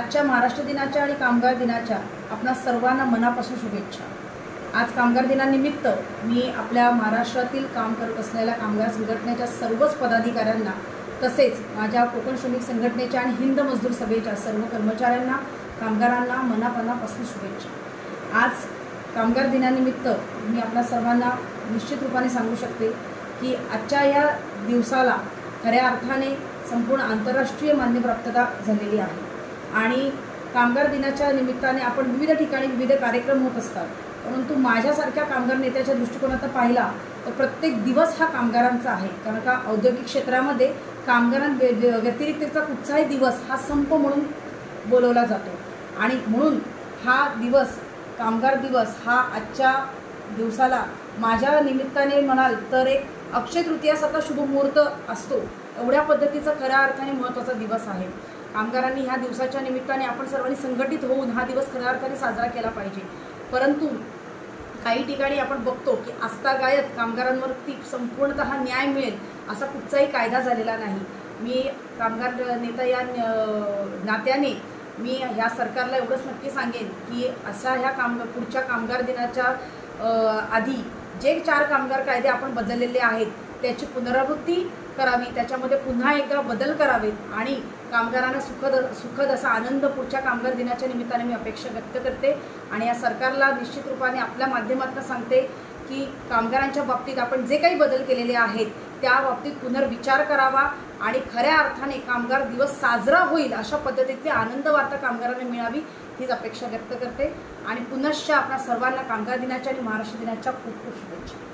आजच्या महाराष्ट्र दिनाच्या आणि कामगार दिनाच्या आपणा सर्वांना मनापासून शुभेच्छा। आज कामगार दिनानिमित्त मी आपल्या महाराष्ट्रातील काम करत असलेल्या कामगार संघटनेच्या सर्वच पदाधिकाऱ्यांना तसेच माझ्या कोकण श्रमिक संघटनेच्या आणि हिंद मजदूर सभेच्या सर्व कर्मचाऱ्यांना कामगारांना मनापासून शुभेच्छा। आज कामगार दिनानिमित्त मी आपल्या सर्वांना निश्चित रूपाने सांगू शकते की आजच्या या दिवसाला खऱ्या अर्थाने संपूर्ण आंतरराष्ट्रीय मान्यप्राप्तता झालेली आहे आणि कामगार दिनाच्या निमित्ताने आपण विविध ठिकाणी विविध कार्यक्रम होत असतात, परंतु माझ्यासारख्या कामगार नेत्याच्या दृष्टिकोनातून पाहिला तर प्रत्येक दिवस हा कामगारांचा आहे। कारण का औद्योगिक क्षेत्रामध्ये व्यतिरिक्तचा कुठचाही दिवस हा संप म्हणून बोलवला जातो आणि म्हणून हा दिवस कामगार दिवस हा आजच्या दिवसाला माझ्या निमित्ताने म्हणाल तर एक अक्षय तृतीयासारखा शुभ मुहूर्त असतो, एवढ्या पद्धतीचा खऱ्या अर्थाने महत्त्वाचा दिवस आहे। कामगारांनी ह्या दिवसाच्या निमित्ताने आपण सर्वांनी संघटित होऊन हा दिवस खऱ्या अर्थाने साजरा केला पाहिजे, परंतु काही ठिकाणी आपण बघतो की आजतागायत कामगारांवरती संपूर्णतः न्याय मिळेल असा कुठचाही कायदा झालेला नाही। मी कामगार नेता या नात्याने मी ह्या सरकारला एवढंच नक्की सांगेन की असा ह्या पुढच्या कामगार दिनाच्या आधी जे 4 कामगार कायदे आपण बदललेले आहेत त्याची पुनरावृत्ती करावी, त्याच्यामध्ये पुन्हा एकदा बदल करावेत आणि कामगारांना सुखद असा आनंद पुढच्या कामगार दिनाच्या निमित्ताने मी अपेक्षा व्यक्त करते आणि या सरकारला निश्चित रूपाने आपल्या माध्यमातून सांगते की कामगारांच्या बाबतीत आपण जे काही बदल केलेले आहेत त्या बाबतीत पुनर्विचार करावा आणि खऱ्या अर्थाने कामगार दिवस साजरा होईल अशा पद्धतीची आनंद वार्ता कामगारांना मिळावी हीच अपेक्षा व्यक्त करते आणि पुनश्च आपल्या सर्वांना कामगार दिनाच्या आणि महाराष्ट्र दिनाच्या खूप खूप शुभेच्छा।